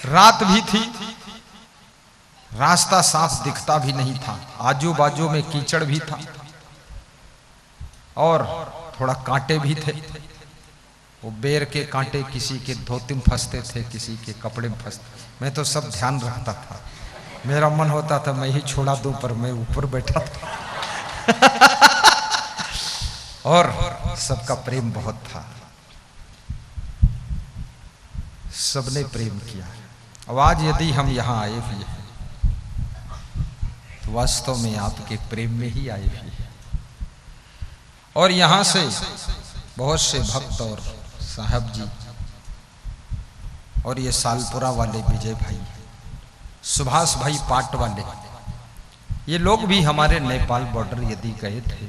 रात भी थी, रास्ता साफ दिखता भी नहीं था, आजू बाजू में कीचड़ भी था और थोड़ा कांटे भी थे। वो बेर के कांटे किसी के धोती में फंसते थे, किसी के कपड़े में फंसते। मैं तो सब ध्यान रखता था, मेरा मन होता था मैं ही छोड़ा दूं, पर मैं ऊपर बैठा था। और सबका प्रेम बहुत था, सबने प्रेम किया। अब आज यदि हम यहाँ आए हुए हैं तो वास्तव में आपके प्रेम में ही आए हुए हैं। और यहाँ से बहुत से भक्त और साहब जी और ये सालपुरा वाले विजय भाई, सुभाष भाई पाट वाले, ये लोग भी हमारे नेपाल बॉर्डर यदि गए थे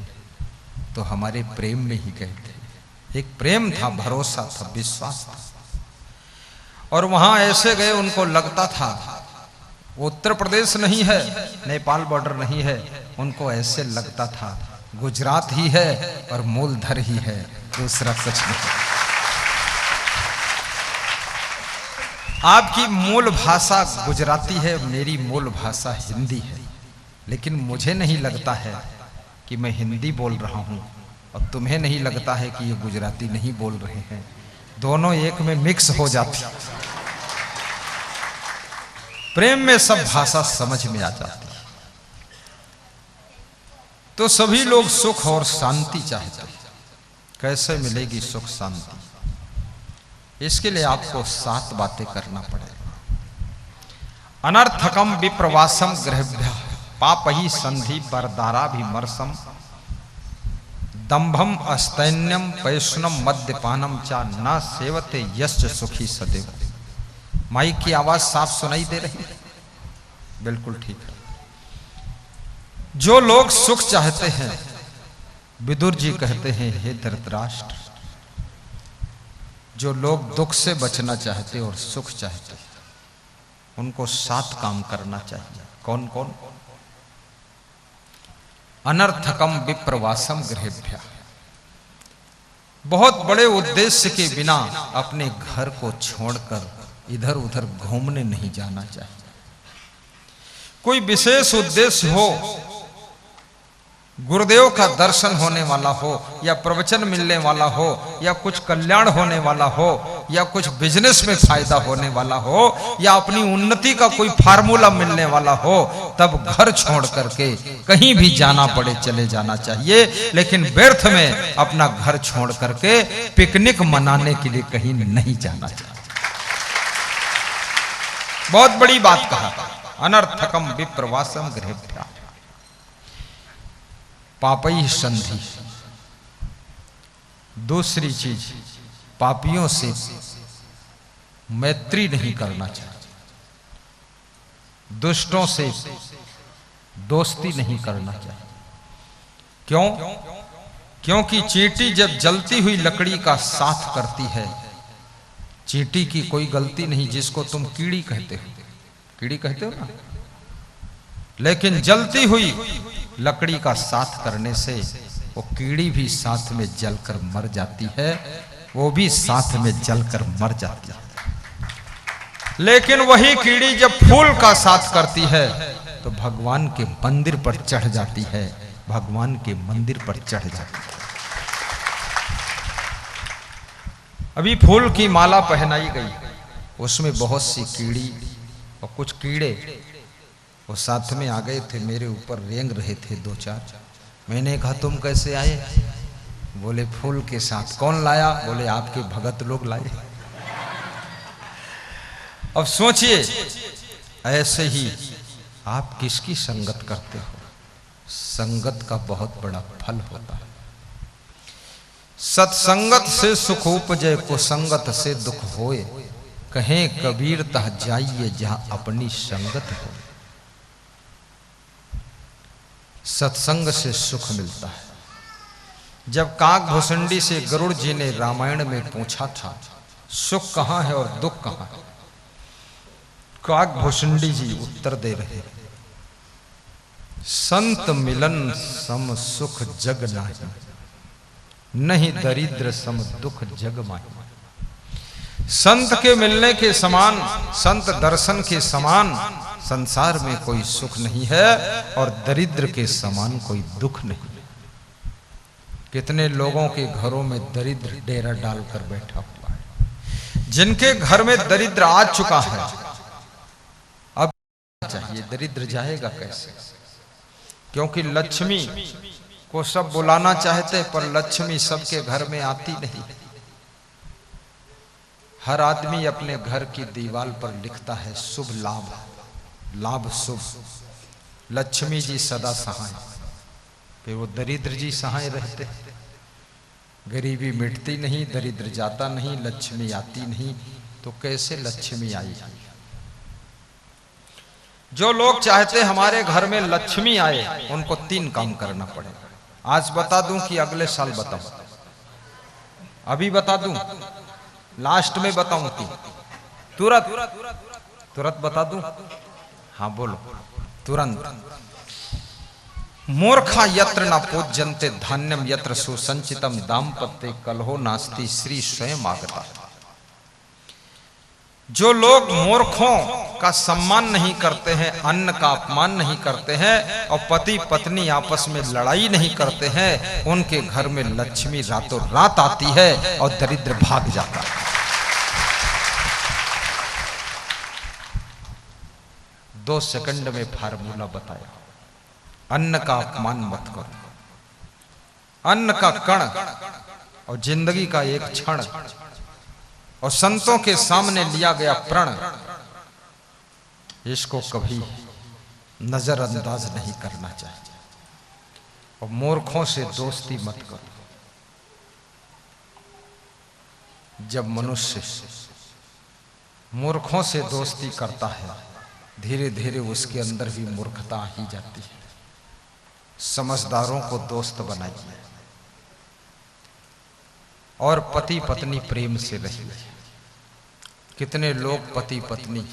तो हमारे प्रेम में ही गए थे। एक प्रेम था, भरोसा था, विश्वास था। और वहां ऐसे गए उनको लगता था वो उत्तर प्रदेश नहीं है, नेपाल बॉर्डर नहीं है, उनको ऐसे लगता था गुजरात ही है और मूलधर ही है, दूसरा कुछ नहीं। आपकी मूल भाषा गुजराती है, मेरी मूल भाषा हिंदी है, लेकिन मुझे नहीं लगता है कि मैं हिंदी बोल रहा हूं और तुम्हें नहीं लगता है कि ये गुजराती नहीं बोल रहे हैं। दोनों एक में मिक्स हो जाती, प्रेम में सब भाषा समझ में आ जाती है। तो सभी लोग सुख और शांति चाहते हैं। कैसे मिलेगी सुख शांति? इसके लिए आपको 7 बातें करना पड़ेगा। अनर्थकम विप्रवासम गृहभ्यः पापहि संधि बरदाराभिमर्शम दंभम अस्तैन्यम पैशुनम मद्यपानम चा न सेवते यश्च सुखी सदैव। माइक की आवाज साफ सुनाई दे रही है? बिल्कुल ठीक है। जो लोग सुख चाहते हैं, विदुर जी कहते हैं, हे धृतराष्ट्र, जो लोग दुख से बचना चाहते और सुख चाहते हैं उनको 7 काम करना चाहिए। कौन कौन? अनर्थकम विप्रवासम गृहेभ्यः, बहुत बड़े उद्देश्य के बिना अपने घर को छोड़कर इधर उधर घूमने नहीं जाना चाहिए। कोई विशेष उद्देश्य हो, गुरुदेव का दर्शन होने वाला हो, या प्रवचन मिलने वाला हो, या कुछ कल्याण होने वाला हो, या कुछ बिजनेस में फायदा होने वाला हो, या अपनी उन्नति का कोई फार्मूला मिलने वाला हो, तब घर छोड़ करके कहीं भी जाना पड़े चले जाना चाहिए। लेकिन व्यर्थ में अपना घर छोड़ करके पिकनिक मनाने के लिए कहीं नहीं जाना चाहिए। बहुत बड़ी बात कहा, अनर्थकम विप्रवासम गृहेभ्यः पापई संधि। दूसरी चीज, पापियों से मैत्री नहीं करना चाहिए, दुष्टों से दोस्ती नहीं करना चाहिए। क्यों? क्योंकि चींटी जब जलती हुई लकड़ी का साथ करती है, चींटी की कोई गलती नहीं, जिसको तुम कीड़ी कहते हो, कीड़ी कहते हो ना, लेकिन जलती हुई लकड़ी का साथ करने से वो कीड़ी भी साथ में जलकर मर जाती है, वो भी साथ में जलकर मर जाती है। लेकिन वही कीड़ी जब फूल का साथ करती है तो भगवान के मंदिर पर चढ़ जाती है, भगवान के मंदिर पर चढ़ जाती है। अभी फूल की माला पहनाई गई, उसमें बहुत सी कीड़ी और कुछ कीड़े वो साथ में आ गए थे, मेरे ऊपर रेंग रहे थे 2-4। मैंने कहा तुम कैसे आए? बोले फूल के साथ। कौन लाया? बोले आपके भगत लोग लाए। अब सोचिए, ऐसे ही आप किसकी संगत करते हो? संगत का बहुत बड़ा फल होता है। सत्संगत से सुख उपजे, कुसंगत से दुख होए, कहें कबीर तह जाइए जहां अपनी संगत हो। सत्संग से सुख मिलता है। जब काक भुसुंडी से गरुड़ जी ने रामायण में पूछा था सुख कहां है और दुख कहां है, काक भुसुंडी जी उत्तर दे रहे, संत मिलन सम सुख जग नाही, नहीं दरिद्र सम दुख जग माही। संत के मिलने के समान, संत दर्शन के समान संसार में कोई सुख नहीं है और दरिद्र के समान कोई दुख नहीं। कितने लोगों के घरों में दरिद्र डेरा डालकर बैठा हुआ है। जिनके घर में दरिद्र आ चुका है, अब चाहिए दरिद्र जाएगा कैसे? क्योंकि लक्ष्मी को सब बुलाना चाहते पर लक्ष्मी सबके घर में आती नहीं। हर आदमी अपने घर की दीवार पर लिखता है शुभ लाभ, लाभ शुभ, लक्ष्मी जी सदा सहाय। फिर वो दरिद्र जी सहाय रहते। गरीबी मिटती नहीं, दरिद्र जाता नहीं, लक्ष्मी आती नहीं, तो कैसे लक्ष्मी आई? जो लोग चाहते हमारे घर में लक्ष्मी आए, उनको 3 काम करना पड़ेगा। आज बता दूं कि अगले साल बताऊं? अभी बता दूं? लास्ट में बताऊं कि तुरंत बता दूं? हाँ बोलो तुरंत। मूर्खा यत्र न पूज्यन्ते धान्यम यत्र सुसंचितम दाम्पत्ये कलहो नास्ति श्री स्वयं आगता। जो लोग मूर्खों का सम्मान नहीं करते हैं, अन्न का अपमान नहीं करते हैं और पति पत्नी आपस में लड़ाई नहीं करते हैं, उनके घर में लक्ष्मी रातों रात आती है और दरिद्र भाग जाता है। 2 सेकंड में फार्मूला बताया। अन्न का अपमान मत करो। अन्न का कण और जिंदगी का एक क्षण और संतों के सामने लिया गया प्रण, इसको कभी नजरअंदाज नहीं करना चाहिए। और मूर्खों से दोस्ती मत करो। जब मनुष्य मूर्खों से दोस्ती करता है, धीरे धीरे उसके अंदर भी मूर्खता आ ही जाती है। समझदारों को दोस्त बनाइए और पति पत्नी प्रेम से रहिए। कितने लोग पति पत्नी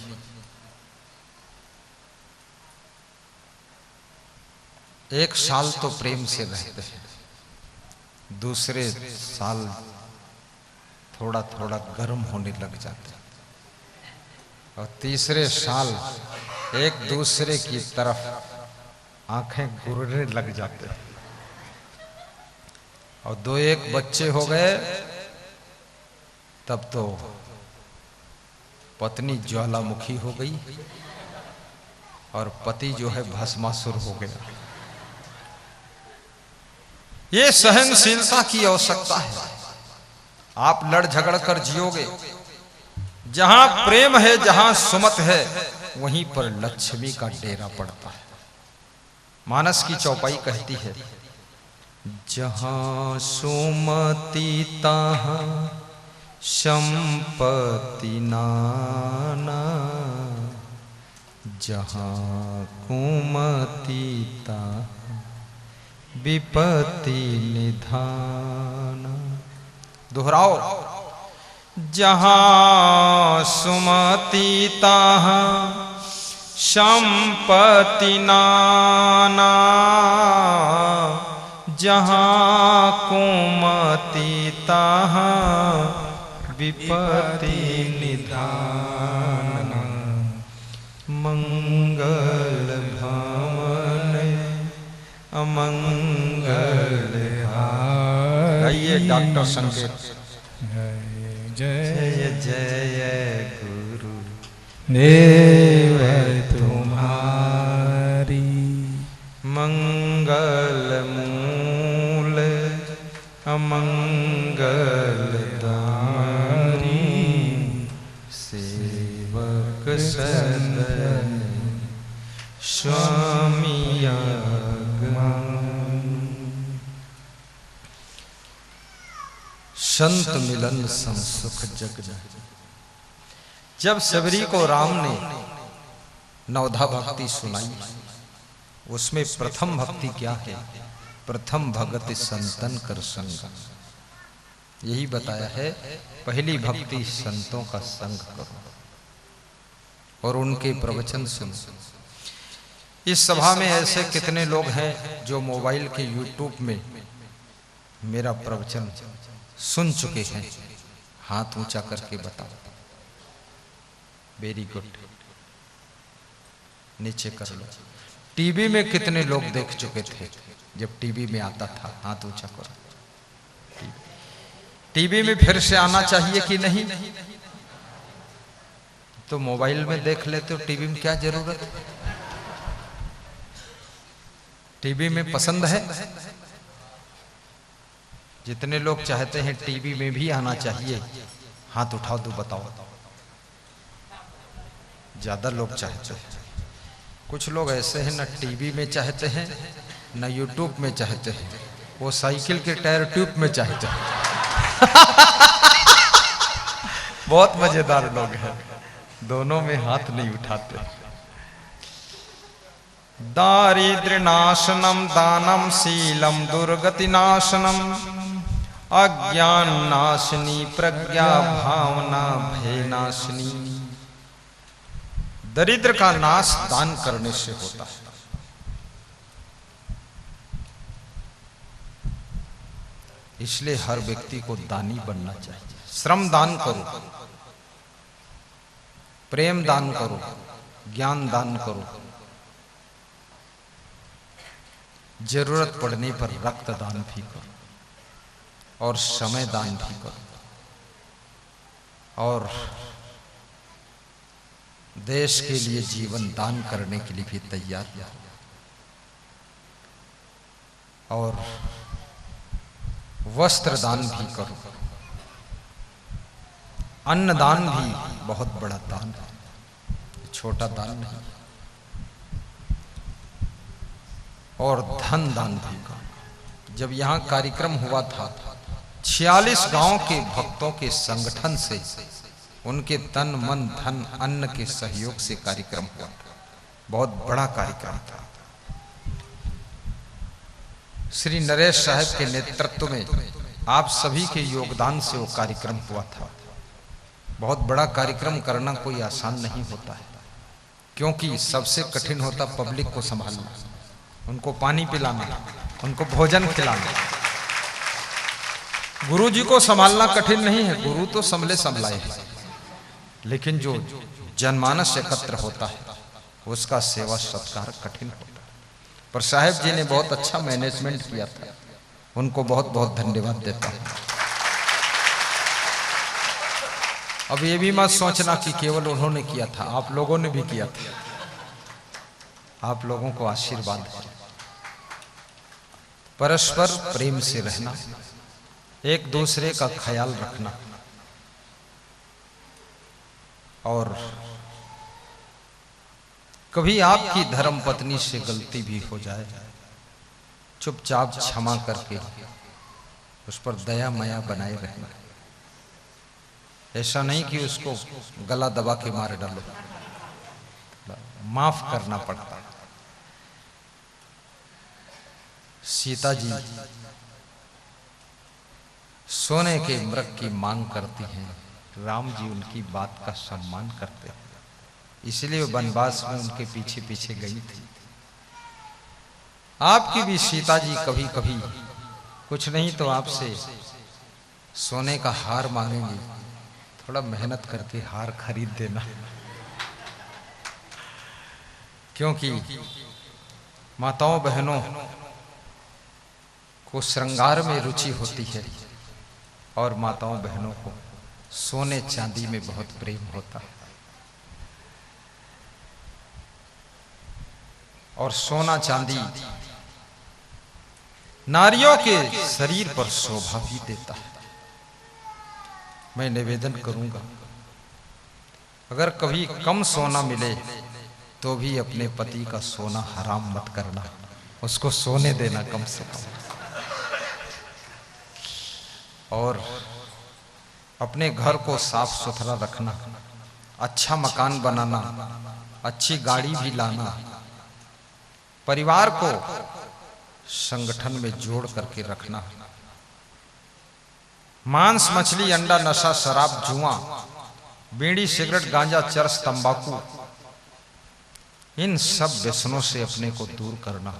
एक साल तो प्रेम से रहते हैं, दूसरे साल थोड़ा थोड़ा गर्म होने लग जाते हैं और तीसरे साल एक दूसरे की तरफ आंखें घूरने लग जाते हैं और 2-1 बच्चे हो गए, तब तो पत्नी ज्वालामुखी हो गई और पति जो है भस्मासुर हो गया। ये सहनशीलता की आवश्यकता है। आप लड़ झगड़ कर जियोगे। जहां प्रेम है, जहां सुमत है, वहीं पर लक्ष्मी का डेरा पड़ता है। मानस की चौपाई कहती है, जहां सुमति तहां संपत्ति नाना, जहां कुमति तहां विपत्ति निधाना। दोहराओ। जहां सुमति तहां संपत्ति नाना, जहां कुमति तहां विपत्ति निधाना। मंगल भवन अमंगल हाय। डॉक्टर संकेत। जय जय गुरु देव तुम्हारी, मंगल मूल अमंगल दारी, सेवक सदन स्वामी आगमन। संत मिलन संसुख जग जाहि। जब सबरी को राम ने नवधा भक्ति सुनाई, उसमें प्रथम भक्ति क्या है? प्रथम भगति संतन कर संग। यही बताया है, पहली भक्ति संतों का संग करो और उनके प्रवचन सुनो। इस सभा में ऐसे कितने लोग हैं जो मोबाइल के YouTube में मेरा प्रवचन सुन चुके हैं? हाथ ऊंचा करके बताओ। वेरी गुड, नीचे कर लो। टीवी में कितने लोग देख चुके थे? जब टीवी में आता था, हाथ ऊंचा करो। टीवी में फिर से आना चाहिए कि नहीं? तो मोबाइल में देख लेते हो, टीवी में क्या जरूरत है? टीवी में पसंद है? जितने लोग चाहते हैं टीवी में भी आना चाहिए, हाथ उठाओ तो बताओ। ज्यादा लोग चाहते हैं। कुछ लोग ऐसे हैं, न टीवी में चाहते हैं न यूट्यूब में चाहते हैं, वो साइकिल के टायर ट्यूब में चाहते हैं। बहुत मजेदार लोग हैं, दोनों में हाथ नहीं उठाते। दारिद्र्य नाशनम दानम शीलम दुर्गति नाशनम अज्ञान नाशनी प्रज्ञा भावना भय नाशनी। दरिद्र का नाश दान करने से होता है। इसलिए हर व्यक्ति को दानी बनना चाहिए। श्रम दान करो, प्रेम दान करो, ज्ञान दान करो, जरूरत पड़ने पर रक्त दान भी करो और समय दान भी करो, और देश के लिए जीवन दान करने के लिए भी तैयार रहो। और वस्त्र दान भी करो। अन्न दान भी बहुत बड़ा दान है, छोटा दान नहीं। और धन दान भी करो। जब यहाँ कार्यक्रम हुआ था, 46 गांव के भक्तों के संगठन से, उनके तन मन धन अन्न के सहयोग से कार्यक्रम हुआ था। बहुत बड़ा कार्यक्रम था। श्री नरेश साहब के नेतृत्व में आप सभी के योगदान से वो कार्यक्रम हुआ था। बहुत बड़ा कार्यक्रम करना कोई आसान नहीं होता है, क्योंकि सबसे कठिन होता पब्लिक को संभालना, उनको पानी पिलाना, उनको भोजन खिलाना। गुरु जी को संभालना कठिन नहीं है, गुरु तो संभले संभलाए है, लेकिन जो जनमानस एकत्र होता है उसका सेवा सत्कार कठिन होता है। पर साहेब जी ने बहुत अच्छा मैनेजमेंट किया था, उनको बहुत बहुत धन्यवाद देता हूं। अब ये भी मत सोचना कि केवल उन्होंने किया था, आप लोगों ने भी किया था। आप लोगों को आशीर्वाद है। परस्पर प्रेम से रहना, एक दूसरे का ख्याल रखना, और कभी आपकी धर्म पत्नी से गलती भी हो जाए, चुपचाप क्षमा करके उस पर दया माया बनाए रहना। ऐसा नहीं कि उसको गला दबा के मार डालो, माफ करना पड़ता है। सीता जी सोने के मृग की मांग करती हैं, राम जी उनकी बात का सम्मान करते हैं, इसलिए वनवास में उनके पीछे पीछे गई थी। आपकी भी सीता जी कभी कभी कुछ नहीं तो आपसे सोने का हार मांगेंगी, थोड़ा मेहनत करके हार खरीद देना, क्योंकि माताओं बहनों को श्रृंगार में रुचि होती है और माताओं बहनों को सोने चांदी में बहुत प्रेम होता है। और सोना चांदी नारियों के शरीर पर शोभा भी देता है। मैं निवेदन करूंगा, अगर कभी कम सोना मिले तो भी अपने पति का सोना हराम मत करना, उसको सोने देना कम से कम। और अपने घर को साफ सुथरा रखना, अच्छा मकान बनाना, अच्छी गाड़ी भी लाना, परिवार को संगठन में जोड़ करके रखना। मांस मछली अंडा नशा शराब जुआ बीड़ी सिगरेट गांजा चरस तंबाकू, इन सब व्यसनों से अपने को दूर करना।